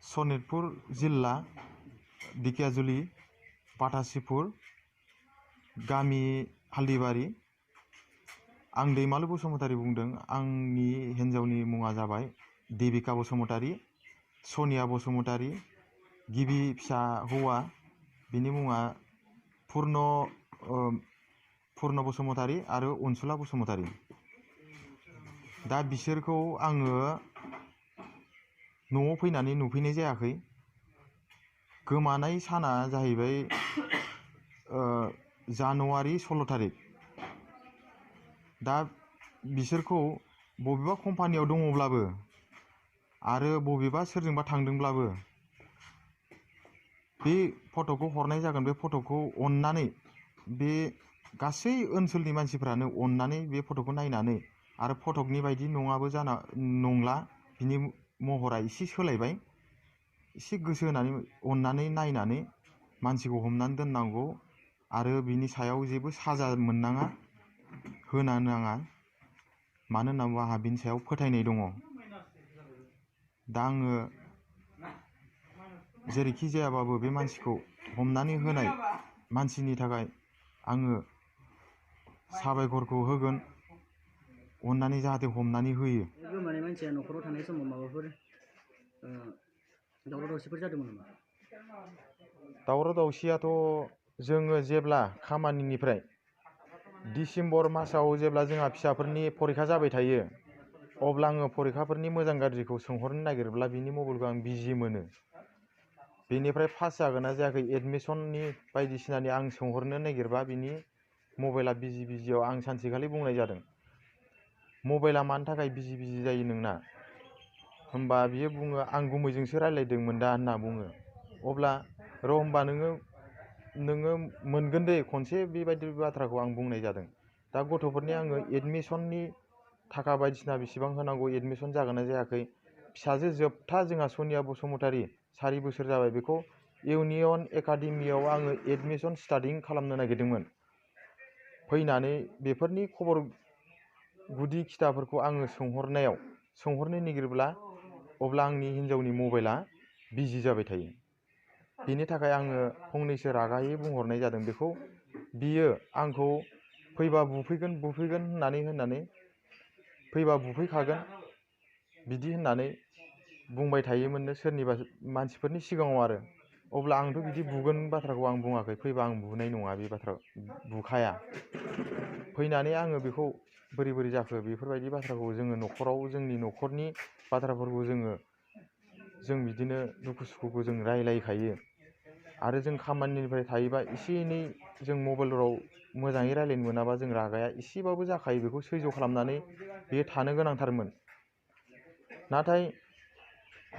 सनितपुर जिल्ला दिकियाजुलि पाटासिपुर गामि हाल्दिबारि। आं दैमालु बसुमतारी बुंदों। आंनि हिन्जावनि मुङा जाबाय देबिका बसुमतारी, सनिया बसुमतारी। गिबि फिसा हौवा बिनि मुङा पुर्ण बसुमतारी आरो अनसुला बसुमतारी। दा बिसोरखौ आङो न'आव फैनानै नुफैनाय जायाखै। गोमानाय साना जाहैबाय जानुवारि 16 तारिख। दा बिसोरखौ बबेबा कम्पानियाव दङब्लाबो आरो बबेबा सोरजोंबा थांदोंब्लाबो बे फट'खौ हरनाय जागोन। बे फट'खौ अननानै बे गासै ओनसोलनि मानसिफ्रानो अननानै बे फट'खौ नायनानै, आरो फटकनि बायदि नंला, बिनि महरा एसे सोलायबाय, एसे गोसो होनानै अननानै नायनानै मानसिखौ हमनानै दोननांगौ आरो बिनि सायाव जेबो साजा मोननाङा, होनो नाङा। मानो होनना बुङोबा आंहा बिनि सायाव फोथायनाय दङ। दा आङो जेरैखि जायाबाबो बे मानसिखौ हमनानै होनाय मानसिनि थाखाय आङो साबायखरखौ होगोन, अननानै जाहाथे हमनानै होयो। गोमानाय मानसिया न'खराव थानाय समाव माबाफोर दावराव दावसिफोर जादोंमोन नामा? दावराव दावसियाथ' जोङो जेब्ला खामानिनिफ्राय डिसेम्बर मासाव जेब्ला जोंहा फिसाफोरनि फरिखा जाबाय थायो, अब्ला आङो फरिखाफोरनि मोजां गाज्रिखौ सोंहरनो नागिरब्ला बिनि मबाइलखौ आं बिजि मोनो। बेनिफ्राय पास जागोन ना जायाखै एडमिसननि बायदिसिनानि आं सोंहरनो नागिरबा बिनि मबाइला बिजियाव आं सानसेखालि बुंनाय जादों, मबाइला मानि थाखाय बिजि जायो नोंना? होमबा बियो बुङो आं गुमैजोंसो रायज्लायदोंमोन दा होनना बुङो। अब्ला र' होमबा नोङो मोनगोन दे खनसे, बेबायदि बाथ्राखौ आं बुंनाय जादों। दा गथ'फोरनि आङो एडमिसननि थाखा बायदिसिना बेसेबां होनांगौ, एडमिसन जागोन ना जायाखै, फिसाजो जोबथा जोंहा सनिया बसुमतारी 4 बोसोर जाबाय, बेखौ इउनियन एकाडेमियाव आङो एडमिसन स्टार्टिं खालामनो नागिरदोंमोन। फैनानै बेफोरनि खबर गुदि खिथाफोरखौ आङो सोंहरनो नागिरब्ला अब्ला आंनि हिन्जावनि मबाइला बिजि जाबाय थायो। बेनि थाखाय आङो फंनैसो रागायै बुंहरनाय जादों। बेखौ बियो आंखौ फैबा बुफैगोन होननानै फैबा बुफैखागोन बिदि होननानै बुंबाय थायोमोननो सोरनिबा मानसिफोरनि सिगाङाव आरो। अब्ला आंथ' बिदि बुगोन बाथ्राखौ आं बुङाखै, फैबा आं बुनाय नङा, बे बाथ्रा बुखाया। फैनानै आङो बेखौ बोरै जाखो बेफोरबायदि बाथ्राखौ जोङो न'खराव, जोंनि न'खरनि बाथ्राफोरखौ जों बिदिनो दुखु सुखुखौ जों रायलायखायो। आरो जों खामानिनिफ्राय थायोबा एसे एनै जों मबाइलफोराव मोजाङै रायलायनो मोनाबा जों रागाया एसेबाबो जाखायो। बेखौ सैज' खालामनानै बेयो थानो गोनांथारमोन। नाथाय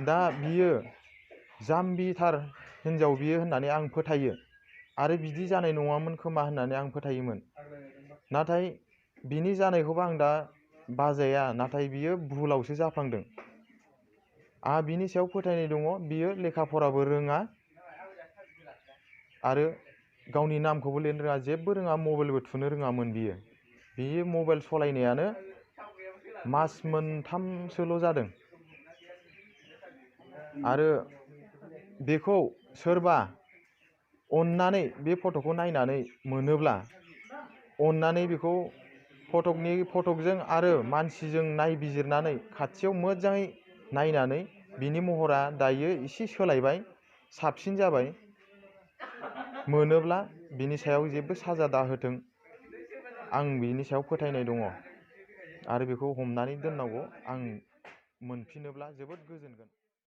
दा बियो जाम्बिथार हिन्जाव बियो होननानै आं फोथायो, आरो बिदि जानाय नङामोन खोमा होननानै आं फोथायोमोन। नाथाय बिनि जानायखौबो आं दा बाजाया, नाथाय बियो भुलावसो जाफ्लांदों। आंहा बिनि सायाव फोथायनाय दङ। बियो लेखा फराबो रोङा आरो गावनि नामखौबो लिरनो रोङा, जेबो रोङा, मबाइलबो थुनो रोङामोन बियो। बियो मबाइल सलायनायानो मास मोनथामसोल' जादों। आरो बेखौ सोरबा अननानै बे फट'खौ नायनानै मोनोब्ला, अननानै बेखौ फटकजों आरो मानसिजों नायबिजिरनानै खाथियाव मोजाङै नायनानै बिनि महरा दायो एसे सोलायबाय, साबसिन जाबाय, मोनोब्ला बिनि सायाव जेबो साजा दाहोथों, आं बिनि सायाव फोथायनाय दङ। आरो बेखौ हमनानै दोननांगौ। आं मोनफिनोब्ला जोबोद गोजोनगोन।